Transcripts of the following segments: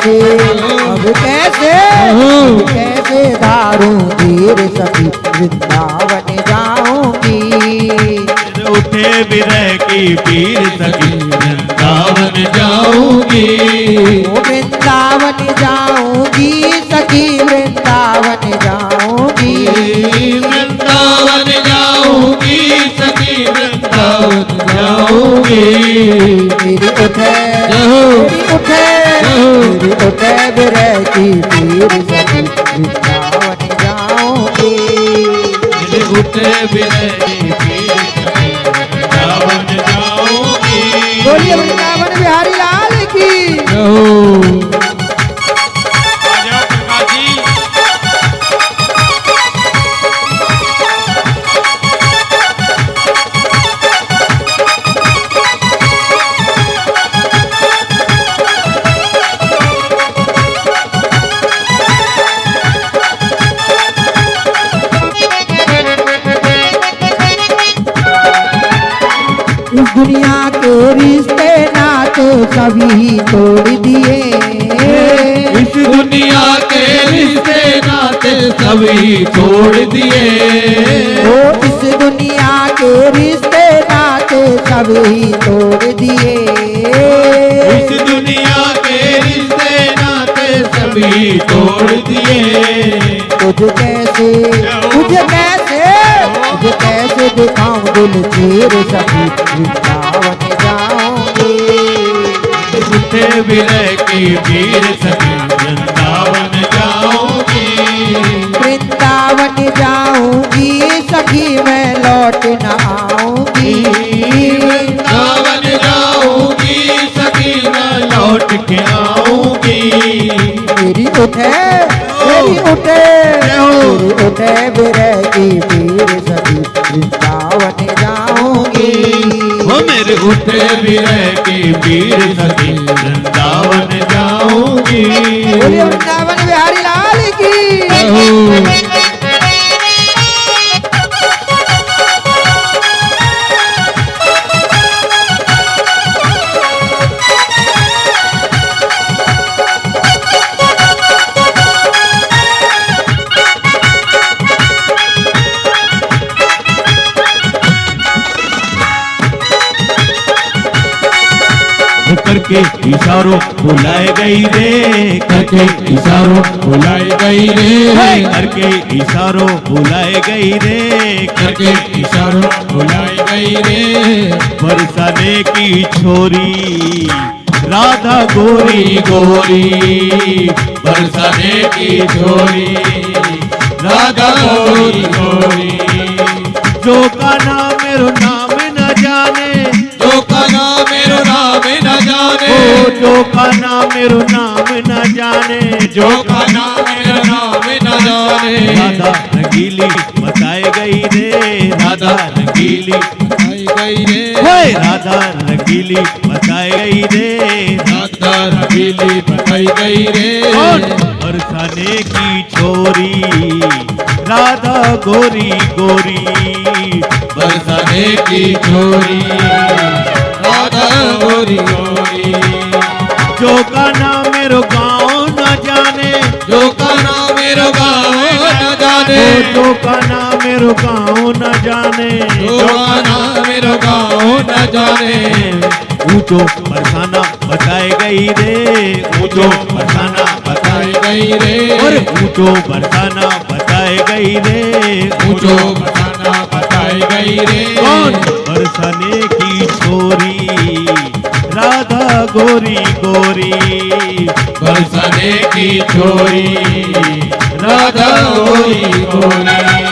कैसे अब कैसे कैसे धारूं धीर सखी वृंदावन जाऊंगी। उठे विरह की पीर सखी वृंदावन जाऊंगी। वृंदावन जाऊंगी सखी वृंदावन जाऊंगी। वृंदावन जाऊंगी सखी वृंदावन जाऊंगी। मेरी उठे विरह की पीर सखी वृंदावन जाऊंगी। मेरे उठे विरह की पीर सखी वृंदावन जाऊंगी। बोलिए वृंदावन बिहारी लाल की। इस दुनिया के रिश्ते नाते सभी तोड़ दिए। इस दुनिया के रिश्ते नाते सभी तोड़ दिए। ओ इस दुनिया के रिश्ते नाते सभी तोड़ दिए। इस दुनिया के रिश्ते नाते सभी तोड़ दिए। तुझे कैसे दिखाऊं दिल चीर सखी वृंदावन जाऊंगी। उठे विरह की पीर सखी वृंदावन जाऊंगी। वृंदावन जाऊंगी सखी मैं लौट न आऊंगी। वृंदावन जाऊंगी सखी मैं लौट के आऊंगी। मेरी उठे विरह की पीर सखी वृंदावन जाऊंगी। वो मेरे उठे विरह की पीर सखी वृंदावन जाऊंगी। बोलिए वृंदावन बिहारी लाल की। करके इशारों बुलाए गई रे। करके इशारों बुलाए गई रे। करके इशारों बुलाए गई रे। करके इशारों बुलाए गई रे। बरसाने की छोरी राधा गोरी गोरी। बरसाने की छोरी राधा गोरी गोरी। जो का नाम मेरो नाम न जाने। जो का नाम मेरो नाम न जाने। जो का नाम मेरो नाम न जाने। जो का नाम मेरो नाम न जाने। राधा रंगीली बताए गई रे। राधा रंगीली बताई गई रे। राधा रंगीली बताई गई रे। राधा रंगीली बताई गई रे। बरसाने की छोरी राधा गोरी गोरी। बरसाने की छोरी राधा गोरी गोरी। जो का नाम मेरो गाँव न जाने। जो का नाम मेरो गाँव न जाने। जो का नाम मेरो गाँव न जाने। जो का नाम मेरो गाँव न जाने। ऊंचो बरसाना बताए गई रे। ऊंचो बरसाना बताए गई रे। और ऊंचो बरसाना बताए गई रे। ऊंचो बरसाना बताए गई रे। कौन बरसाने की छोरी राधा गोरी गोरी। बरसाने की छोरी राधा गोरी गोरी।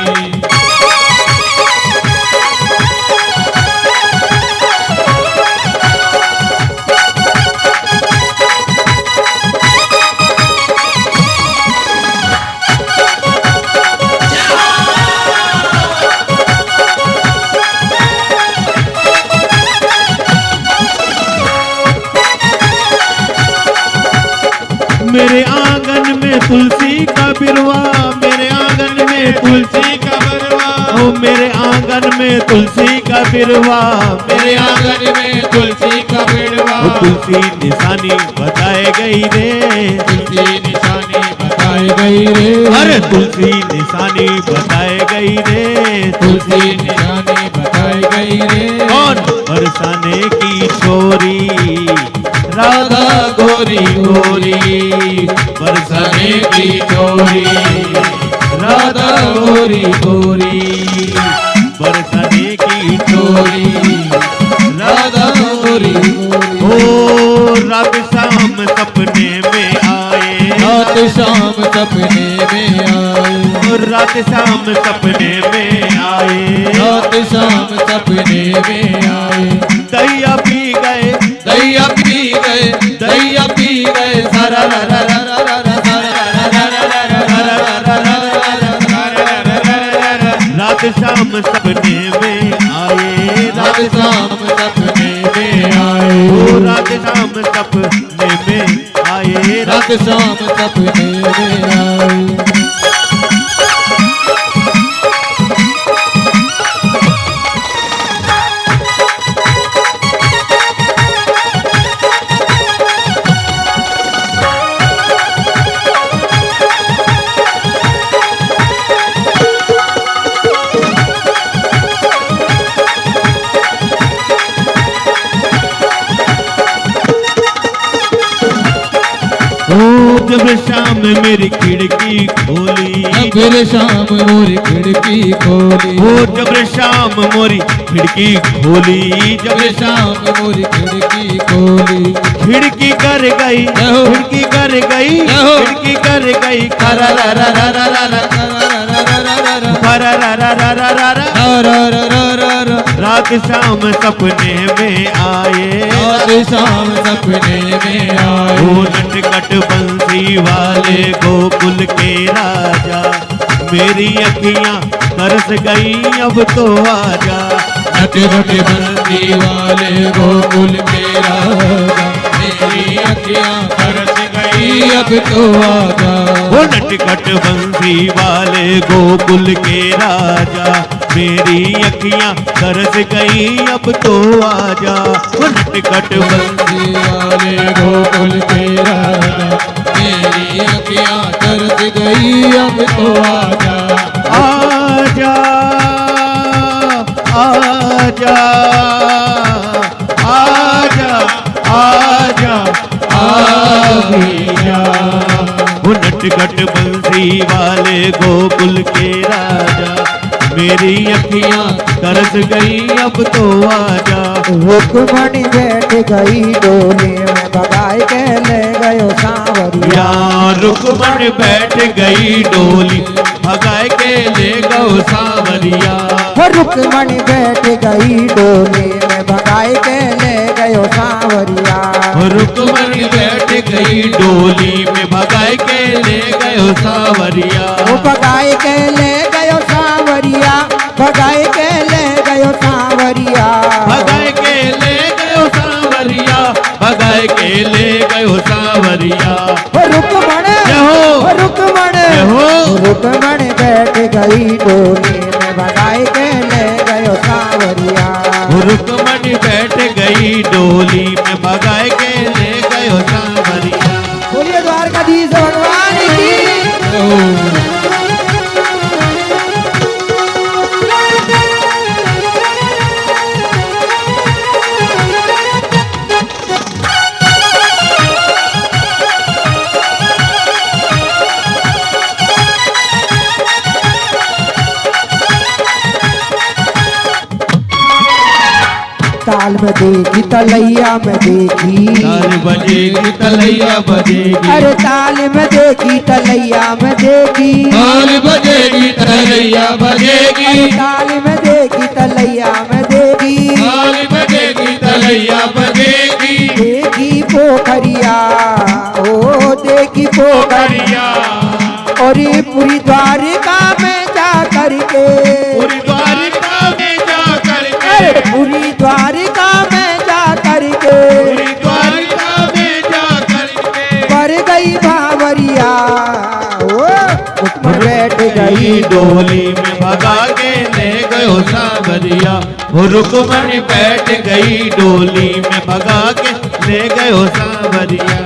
मेरे आंगन में तुलसी का बिरवा। मेरे आंगन में तुलसी का बिरवा। ओ मेरे आंगन में तुलसी का बिरवा, मेरे आंगन में तुलसी का बिरवा, ओ तुलसी निशानी बताए गई रे, तुलसी निशानी बताई गई रे, अरे तुलसी निशानी बताए गई रे, तुलसी निशानी बताई गई रे। कौन बरसाने की छोरी, राधा गोरी गोरी बरसाने की चोरी, राधा गोरी गोरी बरसाने की चोरी, राधा गोरी ओ रात शाम सपने में आए, रात शाम सपने में आए, ओ रात शाम सपने में आए, रात शाम सपने में आए। दैया पी गए, दैया पी गए, दैया पी गए, सारा रा रा रा रा रा रा, सारा रा रा रा रा रा रा रा रा रा रा रा। रात शाम सपने में आए, रात शाम सपने में आए, ओ रात शाम सपने में आए, रात शाम सपने में आए। जब शाम मेरी खिड़की खोली, फिर शाम मोरी खिड़की खोली, ओ जब शाम मोरी खिड़की खोली, जब फिर शाम मोरी खिड़की खोली, खिड़की कर गई, रहो। खिड़की कर गई, रहो। खिड़की कर गई, रा रा रा रा रा रा रा रा रा खरा रा रा रा रा रा रा। रा रा रा रा रा। रात शाम सपने में आए, रात शाम सपने में आए, ओ नटखट बंसी वाले गोकुल के राजा, मेरी अखियां तरस गई अब तो आजा, नटखट बंसी वाले गोकुल के राजा, मेरी अखियां तरस गई अब तो आजा। ओ नटखट बंसी वाले गोकुल के राजा, मेरी अखियां तरस गई अब तो आजा, ओ नटखट बंसी वाले गोकुल के राजा, मेरी अखियां तरस गई अब तो आजा। आजा आजा आजा आजा आजा, वो नटखट बंसी वाले गोकुल के राजा, मेरी अखियां तरस गई अब तो आजा। रुक्मणी बैठ गई डोली में भगाई के ले गयो सांवरिया, या रुक्मण बैठ गई डोली भगाए के ले गो सांवरिया, रुक्मणी बैठ गई डोली में भगाई के ले गयो सांवरिया, रुक्मण बैठ गई डोली में भगाए के ले गयो सांवरिया, वो भगाई के ले गयो सांवरिया, भगाई के ले गयो सांवरिया, भगाए के ले गयो सांवरिया, भगाए के ले गयो सांवरिया। रुक्मण हो रुक्मण हो रुक्मण बैठ गई डोली में भगाई के ले गयो सांवरिया, रुक्मण बैठ गई डोली में भगाए के ले गयो सांवरिया। बोलिए द्वारकाधीश भगवान की। ताल में देखी तलैया में देखी, ताल बजेगी तलैया बजेगी, अरे ताल में देखी तलैया में देखी, ताल बजेगी तलैया बजेगी, ताल में देखी तलैया में देखी, ताल बजेगी तलैया बजेगी, देखी पोखरिया ओ देखी पोखरिया, और ये पूरी द्वारिका में जा करके, पूरी द्वारिका में जा करके, अरे पूरी द्वारिका में जा करके, पूरी द्वारिका में जा करके, पर गई भावरिया ओ रुक्मण बैठ गई डोली में भगा के ले गयो सांवरिया। वो रुक्मणी बैठ गई डोली में भगा के ले गयो सांवरिया।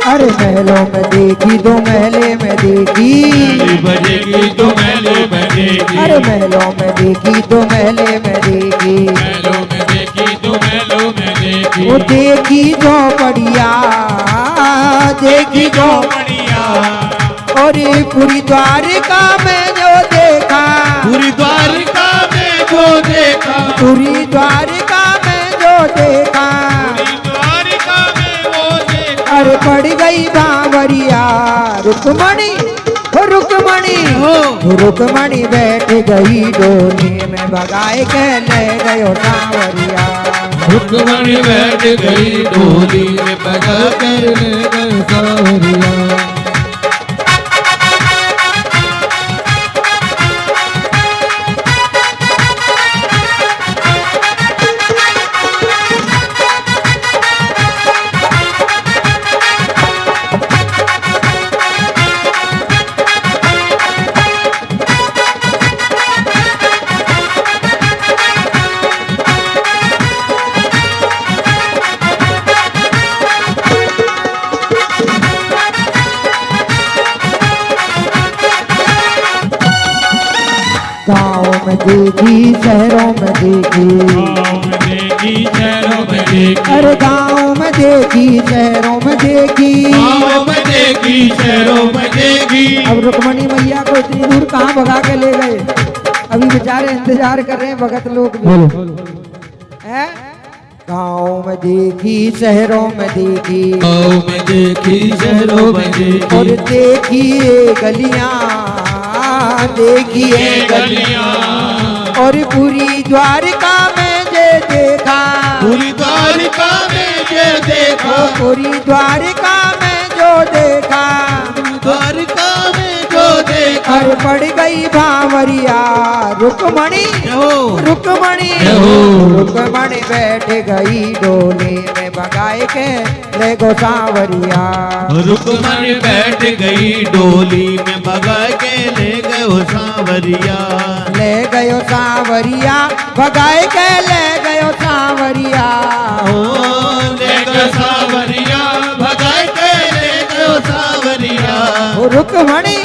अरे महलों में देखी तो महले में देखी, बजेगी तो महले बजेगी। अरे महलों में देखी तो महले में देखी, महलों में देखी तो महलों में देखी। वो देखी जो बढ़िया, देखी जो बढ़िया। और ये पूरी द्वारिका में जो देखा, पूरी द्वारिका में जो देखा, पूरी द्वारिका में जो देखा, पूरी द्वारिका में वो देखा। अरे पड़ गई बावरिया रुक्मणी, हो रुक्मणी, हो रुक्मणी बैठ गई डोली में भगाए के ले गयो सांवरिया। रुक्मणी बैठ गई डोली में भगा कर ले गए सांवरिया। गाँव में देखी शहरों में देखी, गाँव में देखी शहरों में देखी, अरे गाँव में देखी शहरों में देखी। गाँव में देखी शहरों में देखी। अब रुक्मणी मैया को इतनी दूर कहाँ भगा के ले गए? अभी बेचारे इंतजार कर रहे हैं भगत लोग भी। हैं? गाँव में देखी शहरों में देखी, गाँव में देखी शहरों में देखी। और देखिए गलियां, देखिए गलियां। और पूरी द्वारिका में जे देखा, पूरी द्वारिका में जो देखा, पूरी द्वारिका में जो देखा, द्वारिका में जो देखा। अरे पड़ गई भावरिया रुक्मणी, रुक्मणी, रुक्मणी बैठ गई डोली में भगाए के ले गो सांवरिया। रुक्मणी बैठ गई डोली में भगा के ले गयो सांवरिया। ले गयो सांवरिया, भगाए के ले गयो सांवरिया। ओ ले गयो सांवरिया, भगा के ले गयो सांवरिया। रुक्मणी,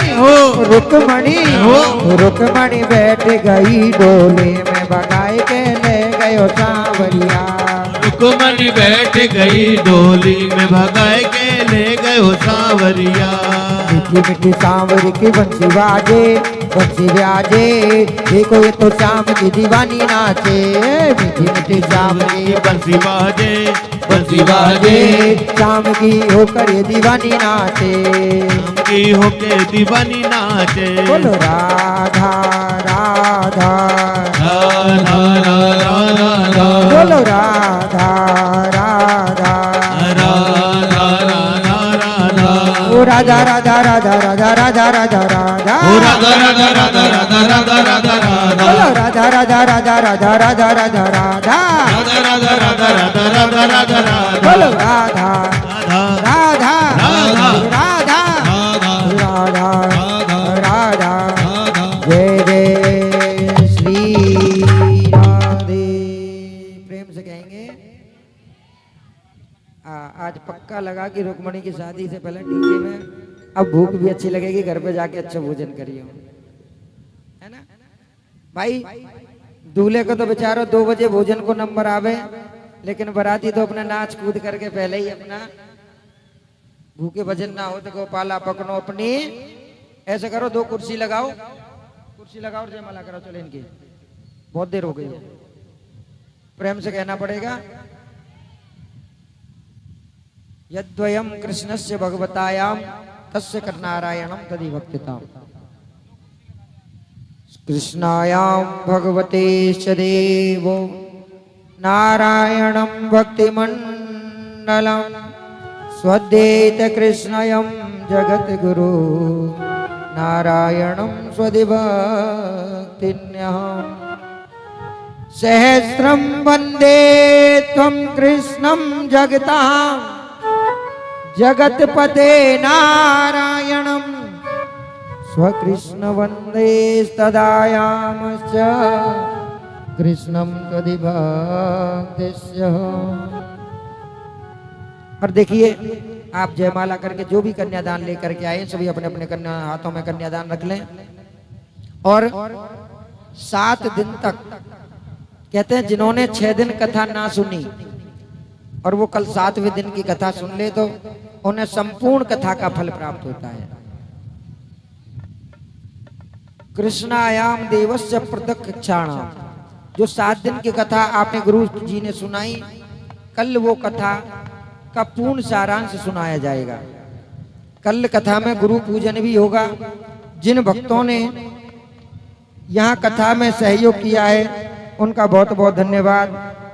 रुक्मणी, रुक्मणी बैठ गई डोली में भगाए के ले गयो सांवरिया। रुक्मणी बैठ गई डोली में भगा के ले गयो सांवरिया। मीठी मीठी सांवर की बंसी बाजे, बंसी ब्याजे, देखो ये तो शाम की दीवानी नाचे। मीठी मीठी शाम की बंसी बाजे, बंसी बाजे, शाम की होकर ये दीवानी नाचे। की होके दीवानी नाचे। बोलो राधा राधा, राधा राधा राधा, बोलो राधा राधा, राधा राधा राधा, ओ राधा राधा राधा राधा राधा राधा राधा, ओ राधा राधा राधा राधा राधा राधा राधा, बोलो राधा राधा राधा राधा राधा राधा राधा, राधा राधा राधा राधा राधा राधा राधा, बोलो राधा राधा राधा राधा, राधा राधा राधा, राधा। जय जय श्री राधे। प्रेम से कहेंगे आज पक्का लगा कि रुक्मणी की शादी से पहले डीजे में अब भूख भी अच्छी लगेगी, घर पे जाके अच्छा भोजन करिए, है ना भाई। दूल्हे को तो बेचारो 2 बजे भोजन को नंबर आवे, लेकिन बराती तो अपना नाच कूद करके पहले ही अपना भूखे भजन ना हो तो गोपाला पकड़ो अपनी। ऐसे करो 2 कुर्सी लगाओ, कुर्सी लगाओ और जयमाला करो। चलो इनकी बहुत देर हो गई है। प्रेम से कहना पड़ेगा। यद्वयम कृष्णस्य भगवतायाम तस्य नारायणम तदि भक्तिताम। कृष्णायाम भगवते सदेव नारायणं भक्तिमण्डलं स्वदेत कृष्णयं जगद्गुरु नारायणं स्वदिभक्तिन्यहम् सहस्रं वन्दे त्वं कृष्णं जगतां जगत्पते नारायणं स्वकृष्ण वन्दे तदायामश्च कृष्णं त्वदिभक्तिस्य। और देखिए आप जयमाला करके जो भी कन्यादान लेकर के आए सभी अपने अपने कन्या हाथों में कन्यादान रख लें। और 7 दिन तक कहते हैं जिन्होंने 6 दिन कथा ना सुनी और वो कल 7वें दिन की कथा सुन ले तो उन्हें संपूर्ण कथा का फल प्राप्त होता है। कृष्णायाम देवस्य प्रत्यक्षाणाम, जो 7 दिन की कथा आपने गुरु जी ने सुनाई, कल वो कथा का पूर्ण सारांश सुनाया जाएगा। कल कथा में गुरु पूजन भी होगा। जिन भक्तों ने यहाँ कथा में सहयोग किया है उनका बहुत बहुत धन्यवाद,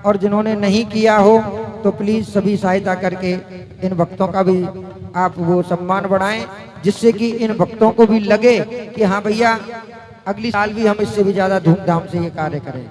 और जिन्होंने नहीं किया हो तो प्लीज सभी सहायता करके इन भक्तों का भी आप वो सम्मान बढ़ाएं, जिससे कि इन भक्तों को भी लगे कि हाँ भैया अगली साल भी हम इससे भी ज्यादा धूमधाम से ये कार्य करें।